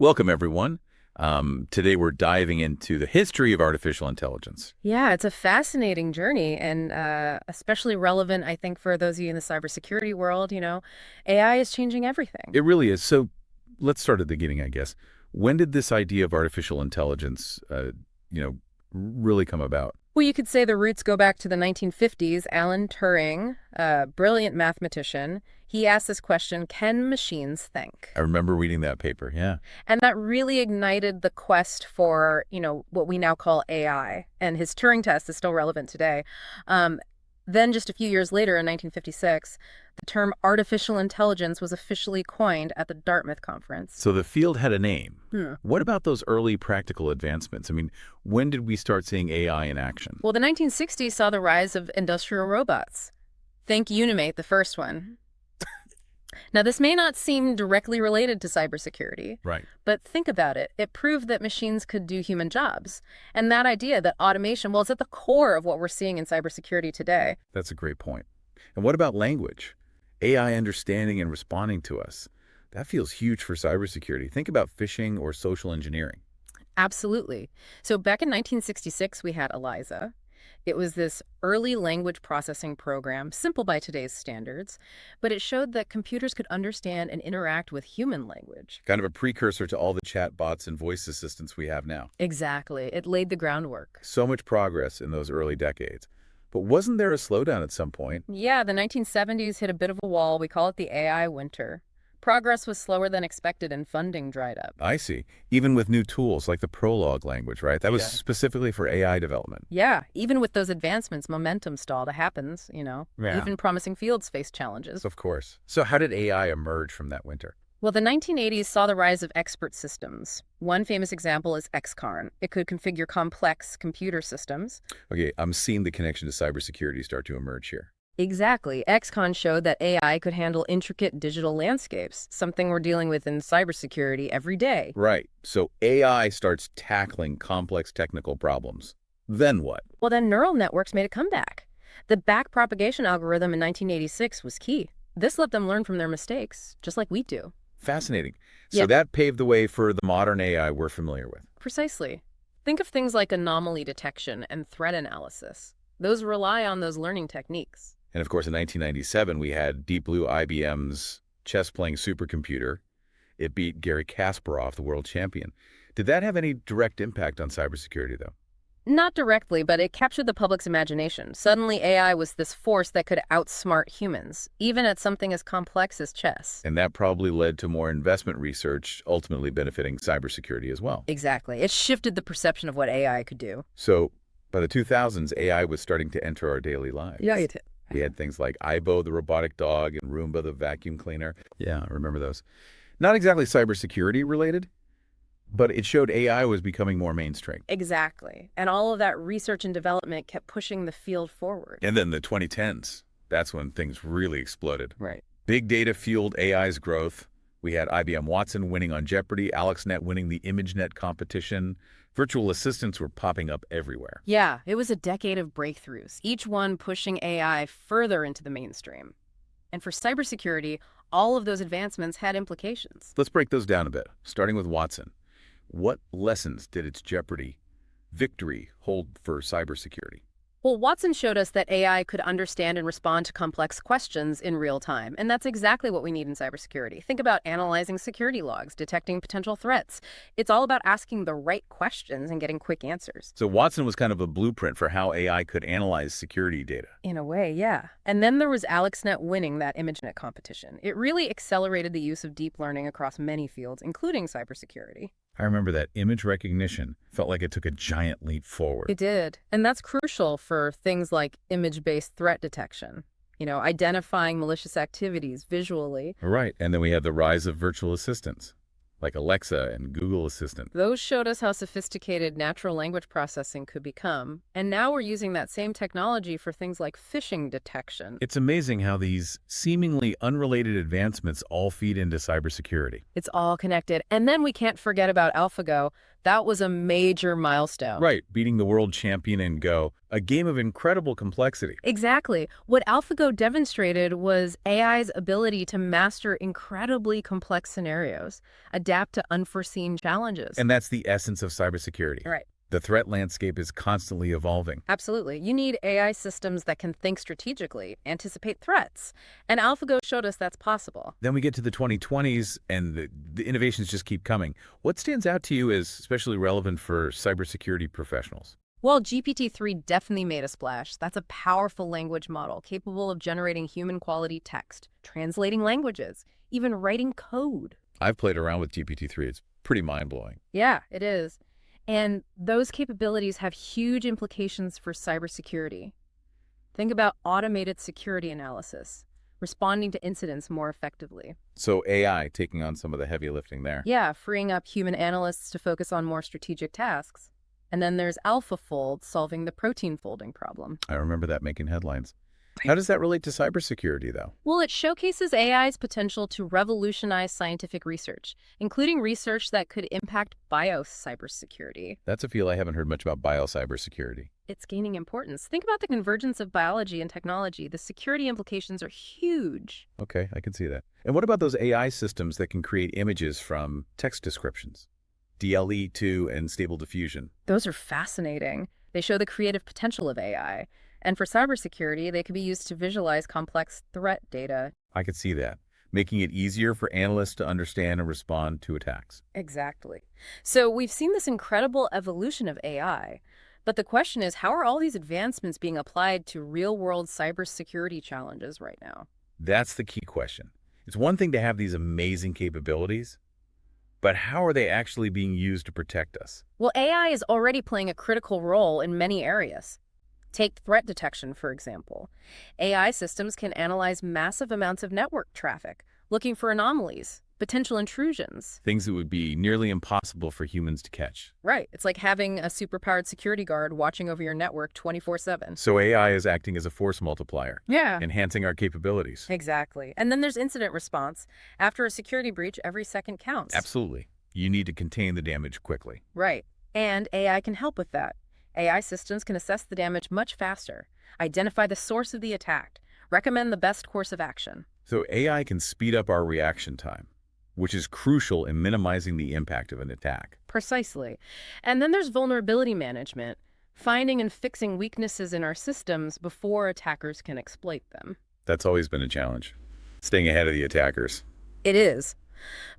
Welcome, everyone. Today we're diving into the history of artificial intelligence. Yeah, it's a fascinating journey and especially relevant, I think, for those of you in the cybersecurity world. AI is changing everything. It really is. So let's start at the beginning, I guess. When did this idea of artificial intelligence, you know, really come about? Well, you could say the roots go back to the 1950s. Alan Turing, a brilliant mathematician, he asked this question, can machines think? I remember reading that paper. Yeah. And that really ignited the quest for, what we now call AI. And his Turing test is still relevant today. Um, then just a few years later, in 1956, the term artificial intelligence was officially coined at the Dartmouth Conference. So the field had a name. Hmm. What about those early practical advancements? I mean, when did we start seeing AI in action? Well, the 1960s saw the rise of industrial robots. Think Unimate, the first one. Now, this may not seem directly related to cybersecurity, Right. but think about it. It proved that machines could do human jobs. And that idea that automation, well, it's at the core of what we're seeing in cybersecurity today. That's a great point. And what about language? AI understanding and responding to us. That feels huge for cybersecurity. Think about phishing or social engineering. Absolutely. So back in 1966, we had ELIZA. It was this early language processing program, simple by today's standards, but it showed that computers could understand and interact with human language. Kind of a precursor to all the chat bots and voice assistants we have now. Exactly. It laid the groundwork. So much progress in those early decades. But wasn't there a slowdown at some point? Yeah, the 1970s hit a bit of a wall. We call it the AI winter. Progress was slower than expected and funding dried up. I see. Even with new tools like the Prolog language, right? That was Yeah. specifically for AI development. Yeah, even with those advancements, momentum stalled. It happens. Yeah. Even promising fields face challenges. Of course. So how did AI emerge from that winter? Well, the 1980s saw the rise of expert systems. One famous example is XCarn. It could configure complex computer systems. Okay, I'm seeing the connection to cybersecurity start to emerge here. Exactly. XCon showed that AI could handle intricate digital landscapes, something we're dealing with in cybersecurity every day. Right. So AI starts tackling complex technical problems. Then what? Well, then neural networks made a comeback. The backpropagation algorithm in 1986 was key. This let them learn from their mistakes, just like we do. Fascinating. So Yeah, that paved the way for the modern AI we're familiar with. precisely. Think of things like anomaly detection and threat analysis. Those rely on those learning techniques. And of course, in 1997, we had Deep Blue, IBM's chess-playing supercomputer. It beat Garry Kasparov, the world champion. Did that have any direct impact on cybersecurity, though? Not directly, but it captured the public's imagination. Suddenly, AI was this force that could outsmart humans, even at something as complex as chess. And that probably led to more investment research, ultimately benefiting cybersecurity as well. Exactly. It shifted the perception of what AI could do. So by the 2000s, AI was starting to enter our daily lives. Yeah, it did. We had things like Aibo, the robotic dog, and Roomba, the vacuum cleaner. Yeah, I remember those. Not exactly cybersecurity related, but it showed AI was becoming more mainstream. Exactly. And all of that research and development kept pushing the field forward. And then the 2010s, that's when things really exploded. Right. Big data fueled AI's growth. We had IBM Watson winning on Jeopardy, AlexNet winning the ImageNet competition. Virtual assistants were popping up everywhere. Yeah, it was a decade of breakthroughs, each one pushing AI further into the mainstream. And for cybersecurity, all of those advancements had implications. Let's break those down a bit, starting with Watson. What lessons did its Jeopardy victory hold for cybersecurity? Well, Watson showed us that AI could understand and respond to complex questions in real time, and that's exactly what we need in cybersecurity. Think about analyzing security logs, detecting potential threats. It's all about asking the right questions and getting quick answers. So Watson was kind of a blueprint for how AI could analyze security data. In a way, yeah. And then there was AlexNet winning that ImageNet competition. It really accelerated the use of deep learning across many fields, including cybersecurity. I remember that image recognition felt like it took a giant leap forward. It did. And that's crucial for things like image-based threat detection. Identifying malicious activities visually. Right. And then we had the rise of virtual assistants like Alexa and Google Assistant. Those showed us how sophisticated natural language processing could become. And now we're using that same technology for things like phishing detection. It's amazing how these seemingly unrelated advancements all feed into cybersecurity. It's all connected. And then we can't forget about AlphaGo, That was a major milestone. Right, beating the world champion in Go, a game of incredible complexity. Exactly. What AlphaGo demonstrated was AI's ability to master incredibly complex scenarios, adapt to unforeseen challenges. And that's the essence of cybersecurity. Right. The threat landscape is constantly evolving. Absolutely. You need AI systems that can think strategically, anticipate threats. And AlphaGo showed us that's possible. Then we get to the 2020s, and the innovations just keep coming. What stands out to you as especially relevant for cybersecurity professionals? Well, GPT-3 definitely made a splash. That's a powerful language model capable of generating human-quality text, translating languages, even writing code. I've played around with GPT-3. It's pretty mind-blowing. Yeah, it is. And those capabilities have huge implications for cybersecurity. Think about automated security analysis, responding to incidents more effectively. So AI taking on some of the heavy lifting there. Yeah, freeing up human analysts to focus on more strategic tasks. And then there's AlphaFold solving the protein folding problem. I remember that making headlines. How does that relate to cybersecurity, though? Well, it showcases AI's potential to revolutionize scientific research, including research that could impact bio-cybersecurity. That's a field I haven't heard much about, bio-cybersecurity. It's gaining importance. Think about the convergence of biology and technology. The security implications are huge. Okay, I can see that. And what about those AI systems that can create images from text descriptions? DLE2 and Stable Diffusion. Those are fascinating. They show the creative potential of AI. And for cybersecurity, they could be used to visualize complex threat data. I could see that, making it easier for analysts to understand and respond to attacks. Exactly. So we've seen this incredible evolution of AI. But the question is, how are all these advancements being applied to real-world cybersecurity challenges right now? That's the key question. It's one thing to have these amazing capabilities, but how are they actually being used to protect us? Well, AI is already playing a critical role in many areas. Take threat detection, for example. AI systems can analyze massive amounts of network traffic, looking for anomalies, potential intrusions. Things that would be nearly impossible for humans to catch. Right. It's like having a superpowered security guard watching over your network 24/7. So AI is acting as a force multiplier, Yeah. enhancing our capabilities. Exactly. And then there's incident response. After a security breach, every second counts. Absolutely. You need to contain the damage quickly. Right. And AI can help with that. AI systems can assess the damage much faster, identify the source of the attack, recommend the best course of action. So AI can speed up our reaction time, which is crucial in minimizing the impact of an attack. Precisely. And then there's vulnerability management, finding and fixing weaknesses in our systems before attackers can exploit them. That's always been a challenge, staying ahead of the attackers. It is.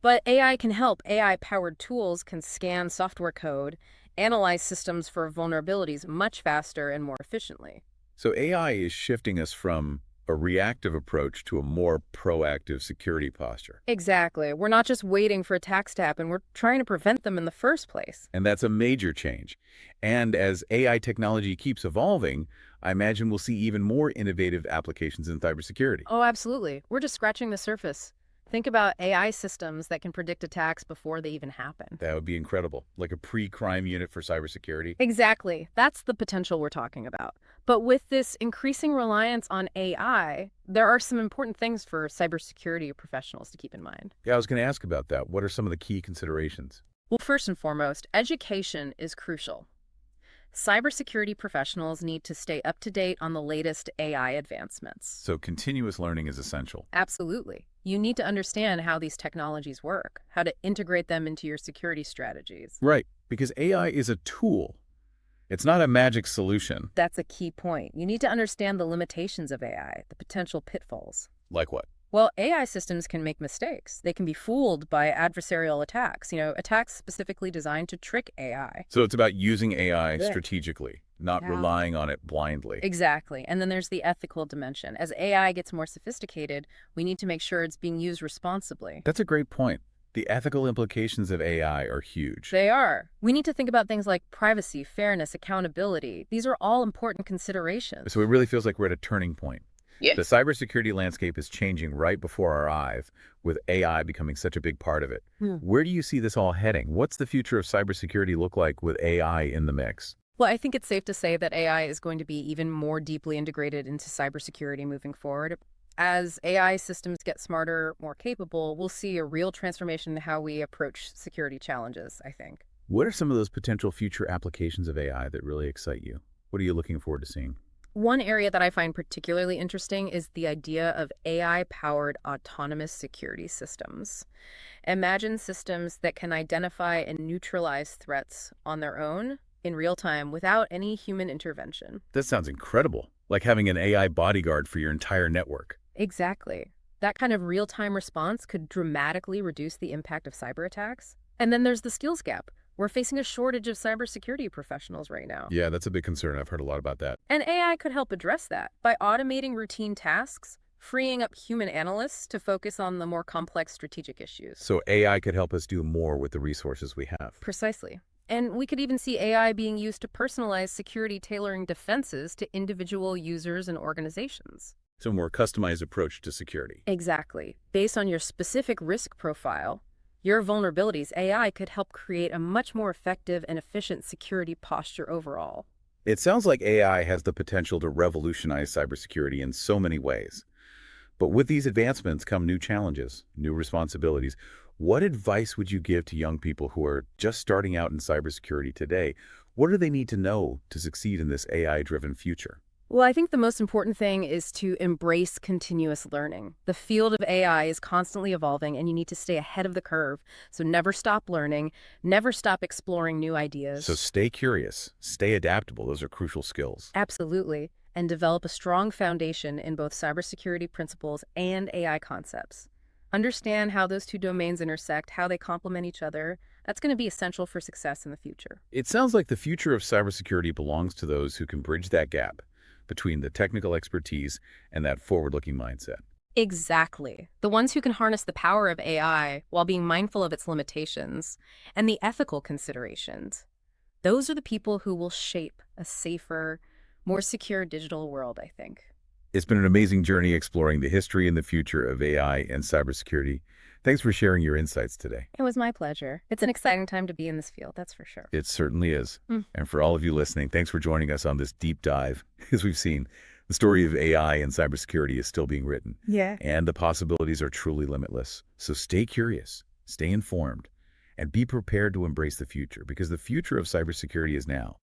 But AI can help. AI-powered tools can scan software code, analyze systems for vulnerabilities much faster and more efficiently. So AI is shifting us from a reactive approach to a more proactive security posture. Exactly. We're not just waiting for attacks to happen, we're trying to prevent them in the first place. And that's a major change. And as AI technology keeps evolving, I imagine we'll see even more innovative applications in cybersecurity. Oh, absolutely. We're just scratching the surface. Think about AI systems that can predict attacks before they even happen. That would be incredible, like a pre-crime unit for cybersecurity. Exactly. That's the potential we're talking about. But with this increasing reliance on AI, there are some important things for cybersecurity professionals to keep in mind. Yeah, I was going to ask about that. What are some of the key considerations? Well, first and foremost, education is crucial. Cybersecurity professionals need to stay up to date on the latest AI advancements. So continuous learning is essential. Absolutely. You need to understand how these technologies work, how to integrate them into your security strategies. Right, because AI is a tool. It's not a magic solution. That's a key point. You need to understand the limitations of AI, the potential pitfalls. Like what? Well, AI systems can make mistakes. They can be fooled by adversarial attacks, attacks specifically designed to trick AI. So it's about using AI Yeah. strategically, not Yeah. relying on it blindly. Exactly. And then there's the ethical dimension. As AI gets more sophisticated, we need to make sure it's being used responsibly. That's a great point. The ethical implications of AI are huge. They are. We need to think about things like privacy, fairness, accountability. These are all important considerations. So it really feels like we're at a turning point. Yeah. The cybersecurity landscape is changing right before our eyes, with AI becoming such a big part of it. Where do you see this all heading? What's the future of cybersecurity look like with AI in the mix? Well, I think it's safe to say that AI is going to be even more deeply integrated into cybersecurity moving forward. As AI systems get smarter, more capable, we'll see a real transformation in how we approach security challenges, I think. What are some of those potential future applications of AI that really excite you? What are you looking forward to seeing? One area that I find particularly interesting is the idea of AI-powered autonomous security systems. Imagine systems that can identify and neutralize threats on their own in real time without any human intervention. That sounds incredible, like having an AI bodyguard for your entire network. Exactly. That kind of real-time response could dramatically reduce the impact of cyber attacks. And then there's the skills gap. We're facing a shortage of cybersecurity professionals right now. Yeah, that's a big concern. I've heard a lot about that. And AI could help address that by automating routine tasks, freeing up human analysts to focus on the more complex strategic issues. So AI could help us do more with the resources we have. Precisely. And we could even see AI being used to personalize security tailoring defenses to individual users and organizations. So a more customized approach to security. Exactly. Based on your specific risk profile, your vulnerabilities, AI could help create a much more effective and efficient security posture overall. It sounds like AI has the potential to revolutionize cybersecurity in so many ways. But with these advancements come new challenges, new responsibilities. What advice would you give to young people who are just starting out in cybersecurity today? What do they need to know to succeed in this AI-driven future? Well, I think the most important thing is to embrace continuous learning. The field of AI is constantly evolving, and you need to stay ahead of the curve. So never stop learning, never stop exploring new So ideas. stay curious, stay adaptable. Those are crucial skills. Absolutely. And develop a strong foundation in both cybersecurity principles and AI concepts. Understand how those two domains intersect, how they complement each other. That's going to be essential for success in the future. It sounds like the future of cybersecurity belongs to those who can bridge that gap between the technical expertise and that forward-looking mindset. Exactly. The ones who can harness the power of AI while being mindful of its limitations and the ethical considerations. Those are the people who will shape a safer, more secure digital world, I think. It's been an amazing journey exploring the history and the future of AI and cybersecurity. Thanks for sharing your insights today. It was my pleasure. It's an exciting time to be in this field, that's for sure. It certainly is. Mm. And for all of you listening, thanks for joining us on this deep dive. As we've seen, the story of AI and cybersecurity is still being written, Yeah. and the possibilities are truly limitless. So stay curious, stay informed, and be prepared to embrace the future, because the future of cybersecurity is now.